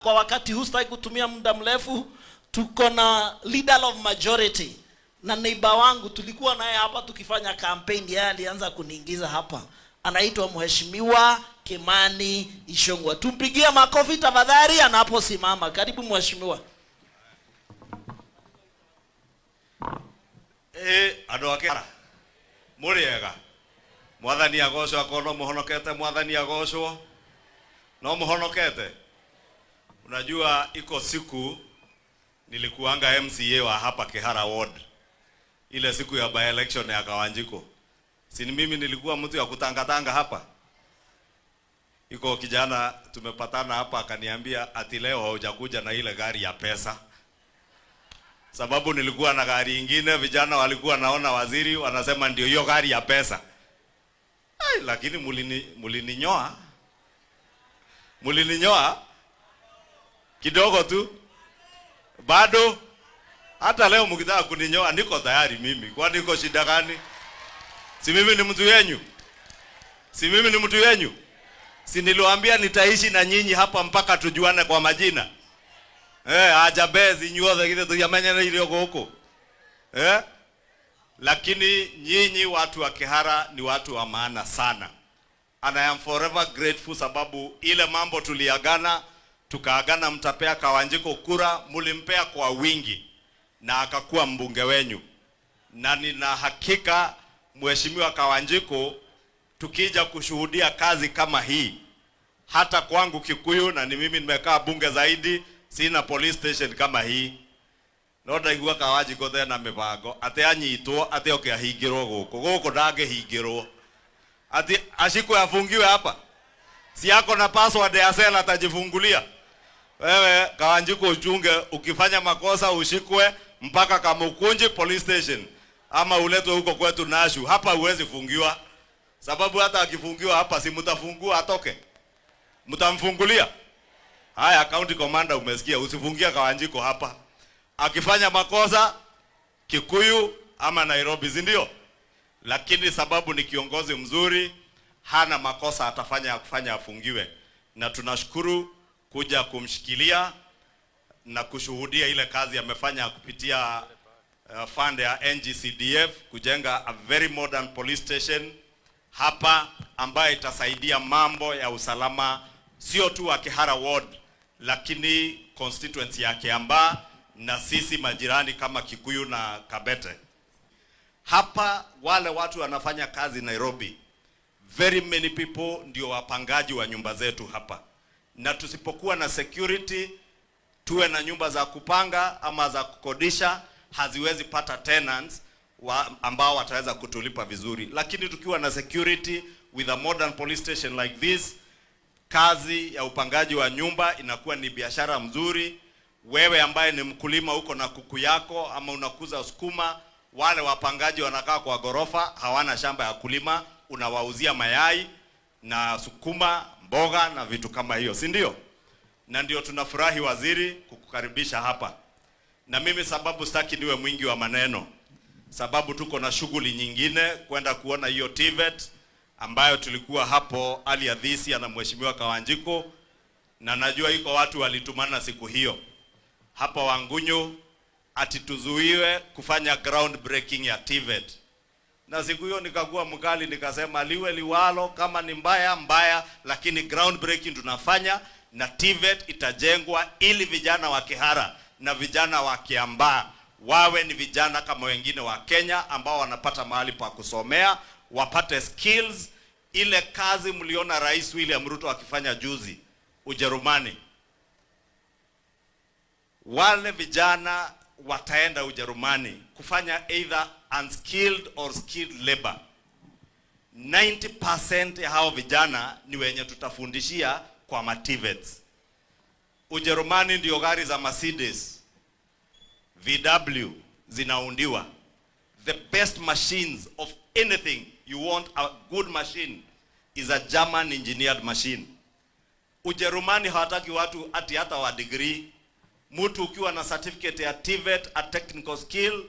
Kwa wakati huu sitaki kutumia muda mrefu. Tuko na leader of majority na neighbor wangu, tulikuwa naye hapa tukifanya campaign. Yeye alianza kuniingiza hapa, anaitwa Mheshimiwa Kimani Ichung'wah. Tumpigie makofi tafadhali anaposimama. Karibu mheshimiwa. Andũ akera mũrĩega mwathani agocwo akorwo mũhonokete, mwathani agocwo no mũhonokete. Unajua iko siku nilikuanga MCA wa hapa Kihara Ward, ile siku ya by election ya Kawanjiko. Si mimi nilikuwa mtu ya kutangatanga hapa. Iko kijana tumepatana hapa akaniambia ati leo haujakuja na ile gari ya pesa. Sababu nilikuwa na gari ingine, vijana walikuwa naona waziri wanasema ndio hiyo gari ya pesa. Lakini mulininyoa kidogo tu. Bado hata leo mkitaka kuninyoa niko tayari mimi. Kwani niko shida gani? Si mimi ni mtu wenyu? Si mimi ni mtu wenyu? Si niliwaambia nitaishi na nyinyi hapa mpaka tujuane kwa majina? Ajabezi nyuothe githe tuyamenyana ile huko. Lakini nyinyi watu wa Kihara ni watu wa maana sana. And I am forever grateful sababu ile mambo tuliagana, tukaagana mtapea Kawanjiko kura, mulimpea kwa wingi na akakuwa mbunge wenyu. Na nina hakika mheshimiwa Kawanjiko, tukija kushuhudia kazi kama hii hata kwangu Kikuyu, na ni mimi nimekaa bunge zaidi, sina police station kama hii. Noda igua Kawanjiko thena mibango ate anyitwo ate oke ahingirwo guko ndange hingirwo ati ashiko yafungiwe hapa, si yako na password ya sela atajifungulia. Wewe Kawanjiko uchunge, ukifanya makosa ushikwe mpaka Kamukunji police station ama uletwe huko kwetu Nashu. Hapa huwezi fungiwa, sababu hata akifungiwa hapa si mtafungua atoke, mtamfungulia. Haya, county commander umesikia, usifungia Kawanjiko hapa. Akifanya makosa Kikuyu ama Nairobi, si ndio? Lakini sababu ni kiongozi mzuri, hana makosa atafanya kufanya afungiwe. Na tunashukuru kuja kumshikilia na kushuhudia ile kazi amefanya kupitia fund ya NGCDF kujenga a very modern police station hapa ambayo itasaidia mambo ya usalama sio tu wa Kihara Ward lakini constituency ya Kiambaa na sisi majirani kama Kikuyu na Kabete. Hapa wale watu wanafanya kazi Nairobi, very many people ndio wapangaji wa nyumba zetu hapa. Na tusipokuwa na security, tuwe na nyumba za kupanga ama za kukodisha, haziwezi pata tenants ambao wataweza kutulipa vizuri. Lakini tukiwa na security with a modern police station like this, kazi ya upangaji wa nyumba inakuwa ni biashara mzuri. Wewe ambaye ni mkulima uko na kuku yako ama unakuza sukuma, wale wapangaji wanakaa kwa gorofa, hawana shamba ya kulima, unawauzia mayai na sukuma, mboga na vitu kama hiyo, si ndio? Na ndio tunafurahi waziri kukukaribisha hapa. Na mimi sababu sitaki niwe mwingi wa maneno, sababu tuko na shughuli nyingine kwenda kuona hiyo TVET ambayo tulikuwa hapo Aliadhisi na mheshimiwa Kawanjiko, na najua iko watu walitumana siku hiyo hapa Wangunyu atituzuiwe kufanya ground breaking ya TVET. Na siku hiyo nikakuwa mkali, nikasema liwe liwalo, kama ni mbaya mbaya, lakini ground breaking tunafanya na TVET itajengwa ili vijana wa Kihara na vijana wa Kiambaa wawe ni vijana kama wengine wa Kenya ambao wanapata mahali pa kusomea, wapate skills. Ile kazi mliona Rais William Ruto akifanya juzi Ujerumani, wale vijana wataenda Ujerumani kufanya either unskilled or skilled labor. 90% ya hao vijana ni wenye tutafundishia kwa mativets. Ujerumani ndio gari za Mercedes, VW zinaundiwa. The best machines of anything you want, a good machine is a German engineered machine. Ujerumani hawataki watu ati hata wa degree. Mtu ukiwa na certificate ya TVET, a technical skill,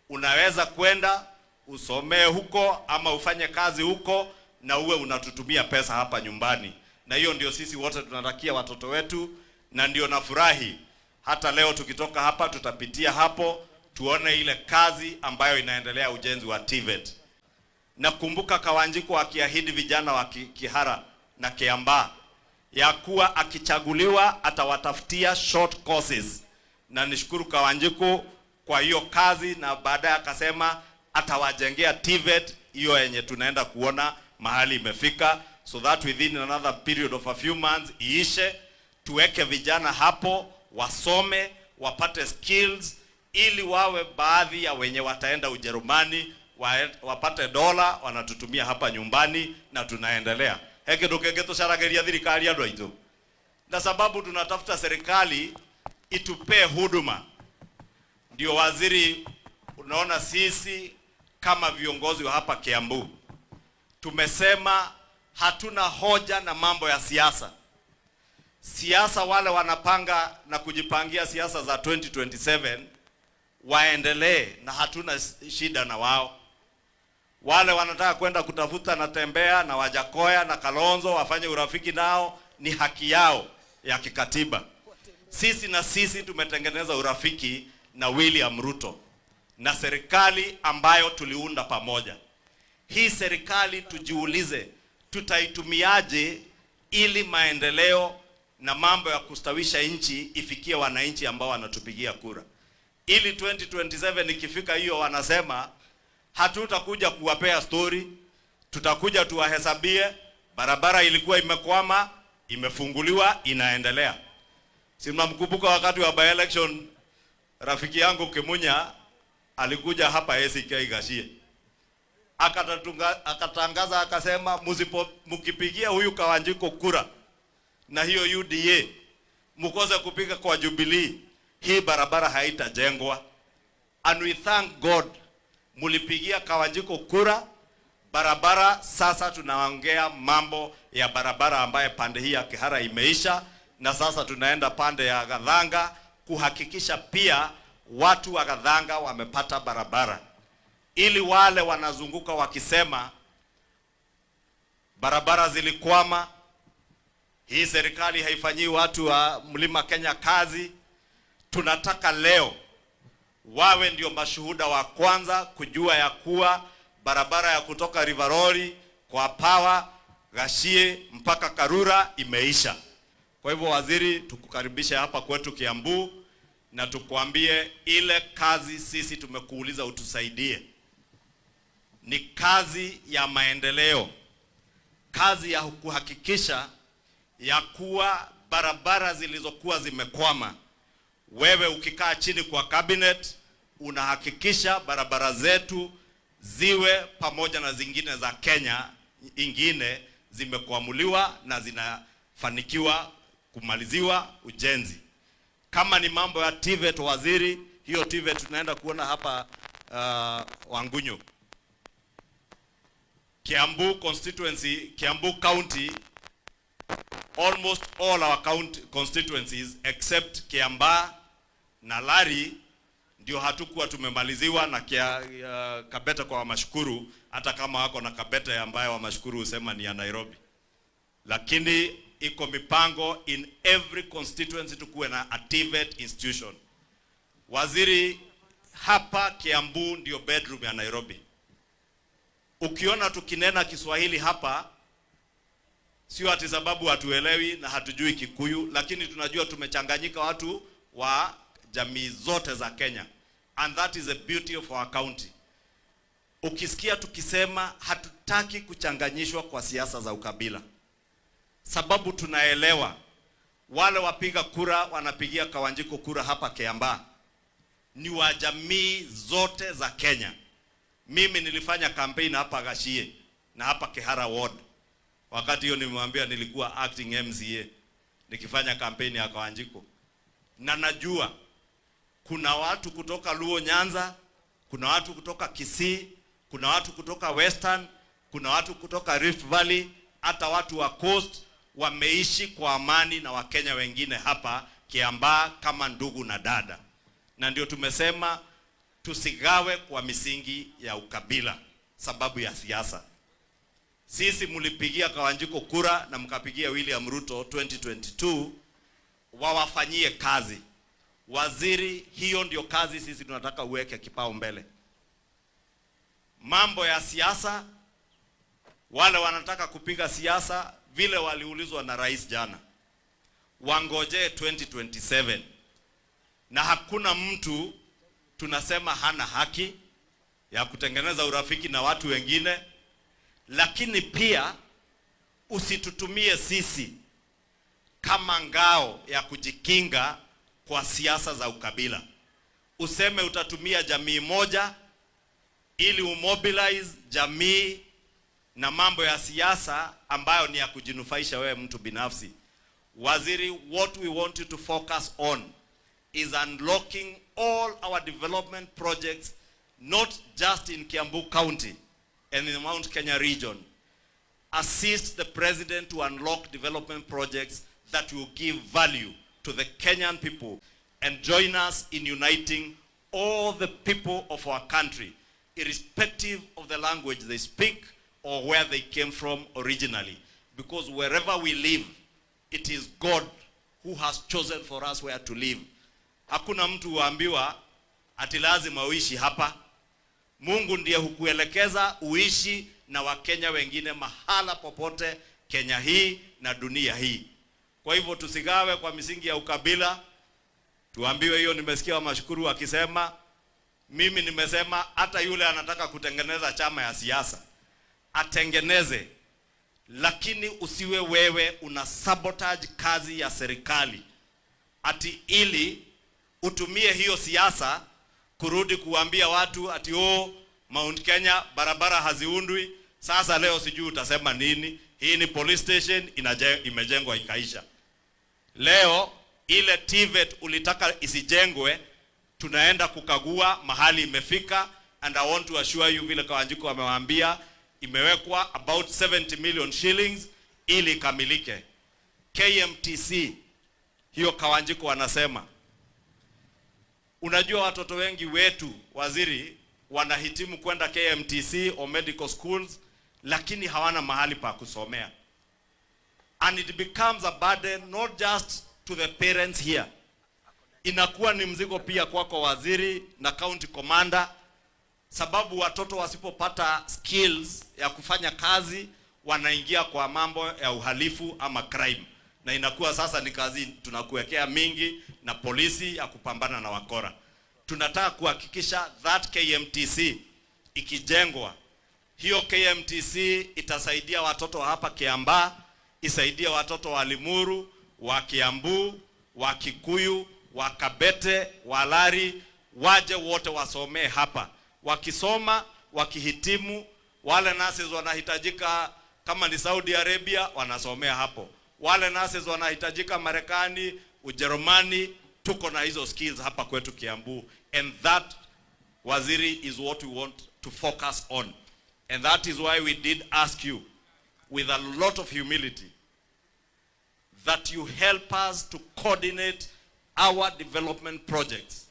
unaweza kwenda usomee huko ama ufanye kazi huko na uwe unatutumia pesa hapa nyumbani. Na hiyo ndio sisi wote tunatakia watoto wetu. na ndio nafurahi hata leo tukitoka hapa tutapitia hapo tuone ile kazi ambayo inaendelea ujenzi wa TVET. Nakumbuka Kawanjiko akiahidi vijana wa Kihara na Kiambaa ya kuwa akichaguliwa atawatafutia short courses, na nishukuru Kawanjiko kwa hiyo kazi, na baadaye akasema atawajengea TVET hiyo yenye tunaenda kuona mahali imefika, so that within another period of a few months iishe, tuweke vijana hapo wasome, wapate skills, ili wawe baadhi ya wenye wataenda Ujerumani, wapate dola wanatutumia hapa nyumbani, na tunaendelea heke dokegeto sharageria thirikari andu aitu, na sababu tunatafuta serikali itupee huduma. Ndio waziri, unaona sisi kama viongozi wa hapa Kiambu tumesema hatuna hoja na mambo ya siasa. Siasa wale wanapanga na kujipangia siasa za 2027 waendelee, na hatuna shida na wao. Wale wanataka kwenda kutafuta na Tembea na Wajakoya na Kalonzo wafanye urafiki nao, ni haki yao ya kikatiba. Sisi tumetengeneza urafiki na William Ruto na serikali ambayo tuliunda pamoja. Hii serikali tujiulize tutaitumiaje ili maendeleo na mambo ya kustawisha nchi ifikie wananchi ambao wanatupigia kura, ili 2027 ikifika hiyo wanasema hatutakuja kuwapea story, tutakuja tuwahesabie barabara ilikuwa imekwama, imefunguliwa, inaendelea. Si mnamkumbuka wakati wa by election rafiki yangu Kimunya alikuja hapa ACK Gashie, akatangaza akasema mkipigia huyu Kawanjiko kura na hiyo UDA mkose kupiga kwa Jubilee, hii barabara haitajengwa. And we thank God mulipigia Kawanjiko kura, barabara sasa tunaongea mambo ya barabara ambaye pande hii ya Kihara imeisha, na sasa tunaenda pande ya Gathanga kuhakikisha pia watu wa Gathanga wamepata barabara, ili wale wanazunguka wakisema barabara zilikwama, hii serikali haifanyii watu wa Mlima Kenya kazi. Tunataka leo wawe ndio mashuhuda wa kwanza kujua ya kuwa barabara ya kutoka Riverori kwa Power Gashie mpaka Karura imeisha. Kwa hivyo waziri, tukukaribisha hapa kwetu Kiambu, na tukwambie ile kazi sisi tumekuuliza utusaidie ni kazi ya maendeleo, kazi ya kuhakikisha ya kuwa barabara zilizokuwa zimekwama, wewe ukikaa chini kwa cabinet unahakikisha barabara zetu ziwe pamoja na zingine za Kenya ingine zimekwamuliwa na zinafanikiwa kumaliziwa ujenzi. Kama ni mambo ya TVET, waziri, hiyo TVET tunaenda kuona hapa Wangunyo. Kiambu constituency, Kiambu County, almost all our county constituencies except Kiambaa na Lari ndio hatukuwa tumemaliziwa, na Kabete kwa Wamashukuru, hata kama wako na Kabete ambayo Wamashukuru husema ni ya Nairobi, lakini iko mipango in every constituency tukuwe na a TVET institution. Waziri, hapa Kiambu ndio bedroom ya Nairobi. Ukiona tukinena Kiswahili hapa, sio ati sababu hatuelewi na hatujui Kikuyu, lakini tunajua tumechanganyika watu wa jamii zote za Kenya, and that is the beauty of our county. Ukisikia tukisema hatutaki kuchanganyishwa kwa siasa za ukabila, sababu tunaelewa wale wapiga kura wanapigia Kawanjiko kura hapa Kiambaa ni wa jamii zote za Kenya. Mimi nilifanya campaign hapa Gashie na hapa Kihara ward. Wakati hiyo nimemwambia nilikuwa acting MCA nikifanya campaign ya Kawanjiko, na najua kuna watu kutoka Luo Nyanza, kuna watu kutoka Kisii, kuna watu kutoka Western, kuna watu kutoka Rift Valley, hata watu wa Coast wameishi kwa amani na Wakenya wengine hapa Kiambaa kama ndugu na dada. Na ndio tumesema tusigawe kwa misingi ya ukabila sababu ya siasa. Sisi mulipigia Kawanjiko kura na mkapigia William Ruto 2022 wawafanyie kazi. Waziri, hiyo ndio kazi sisi tunataka uweke kipao mbele. Mambo ya siasa, wale wanataka kupiga siasa vile waliulizwa na rais jana, wangoje 2027. Na hakuna mtu tunasema hana haki ya kutengeneza urafiki na watu wengine, lakini pia usitutumie sisi kama ngao ya kujikinga kwa siasa za ukabila. Useme utatumia jamii moja ili umobilize jamii na mambo ya siasa ambayo ni ya kujinufaisha wewe mtu binafsi. Waziri, what we want you to focus on is unlocking all our development projects, not just in Kiambu County and in the Mount Kenya region. Assist the president to unlock development projects that will give value to the Kenyan people, and join us in uniting all the people of our country, irrespective of the language they speak or where they came from originally. Because wherever we live, it is God who has chosen for us where to live. Hakuna mtu huambiwa ati lazima uishi hapa. Mungu ndiye hukuelekeza uishi na Wakenya wengine mahala popote Kenya hii na dunia hii. Kwa hivyo tusigawe kwa misingi ya ukabila. Tuambiwe hiyo. Nimesikia Mashukuru akisema, mimi nimesema hata yule anataka kutengeneza chama ya siasa atengeneze, lakini usiwe wewe una sabotage kazi ya serikali ati ili utumie hiyo siasa kurudi kuambia watu ati Mount Kenya barabara haziundwi. Sasa leo sijui utasema nini. Hii ni police station imejengwa ikaisha. Leo ile TVET ulitaka isijengwe, tunaenda kukagua mahali imefika, and I want to assure you vile Kawanjiko amewaambia imewekwa about 70 million shillings ili ikamilike. KMTC hiyo Kawanjiko wanasema, unajua watoto wengi wetu, waziri, wanahitimu kwenda KMTC or medical schools lakini hawana mahali pa kusomea. And it becomes a burden not just to the parents here. Inakuwa ni mzigo pia kwako waziri na county commander, sababu watoto wasipopata skills ya kufanya kazi wanaingia kwa mambo ya uhalifu ama crime. Na inakuwa sasa ni kazi tunakuwekea mingi na polisi ya kupambana na wakora. Tunataka kuhakikisha that KMTC ikijengwa, hiyo KMTC itasaidia watoto hapa Kiambaa, isaidia watoto wa Limuru, wa Kiambu, wa Kikuyu, wa Kabete, wa Lari, waje wote wasomee hapa. Wakisoma, wakihitimu, wale nurses wanahitajika kama ni Saudi Arabia wanasomea hapo. Wale nurses wanahitajika Marekani, Ujerumani, tuko na hizo skills hapa kwetu Kiambu. And that, waziri, is what we want to focus on. And that is why we did ask you with a lot of humility that you help us to coordinate our development projects.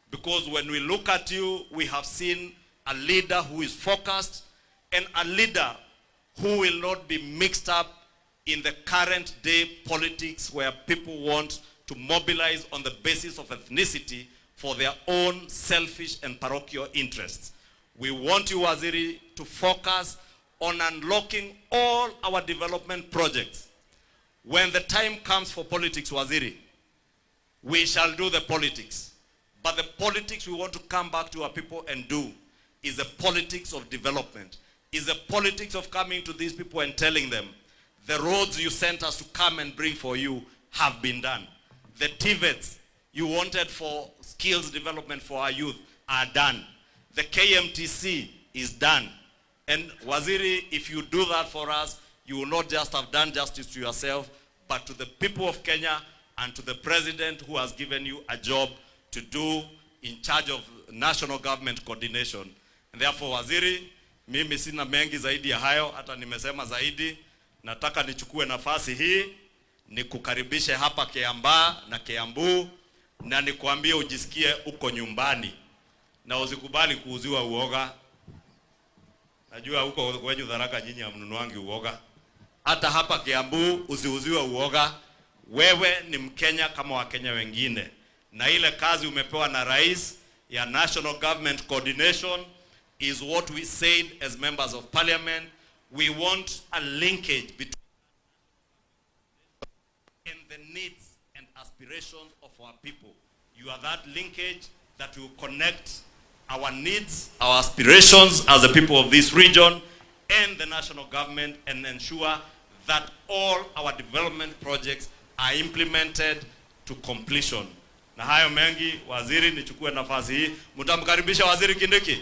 Because when we look at you, we have seen a leader who is focused and a leader who will not be mixed up in the current day politics where people want to mobilize on the basis of ethnicity for their own selfish and parochial interests. We want you, Waziri, to focus on unlocking all our development projects. When the time comes for politics, Waziri, we shall do the politics. But the politics we want to come back to our people and do is the politics of development. Is the politics of coming to these people and telling them, the roads you sent us to come and bring for you have been done. The TVETs you wanted for skills development for our youth are done. The KMTC is done. And Waziri, if you do that for us, you will not just have done justice to yourself, but to the people of Kenya and to the president who has given you a job to do in charge of national government coordination. And therefore, Waziri, mimi sina mengi zaidi ya hayo, hata nimesema zaidi. Nataka nichukue nafasi hii nikukaribishe hapa Kiambaa na Kiambu, na nikuambie ujisikie uko nyumbani na usikubali kuuziwa uoga. Najua huko kwenye Tharaka nyinyi hamnunuangi uoga. Hata hapa Kiambu usiuziwe uoga. wewe ni Mkenya kama Wakenya wengine, na ile kazi umepewa na rais ya National Government Coordination is what we said as members of parliament. We want a linkage between the needs and aspirations of our people. You are that linkage that will connect our needs, our aspirations as the people of this region and the national government, and ensure that all our development projects are implemented to completion. Na hayo mengi, waziri, nichukue nafasi hii. Mtamkaribisha Waziri Kindiki.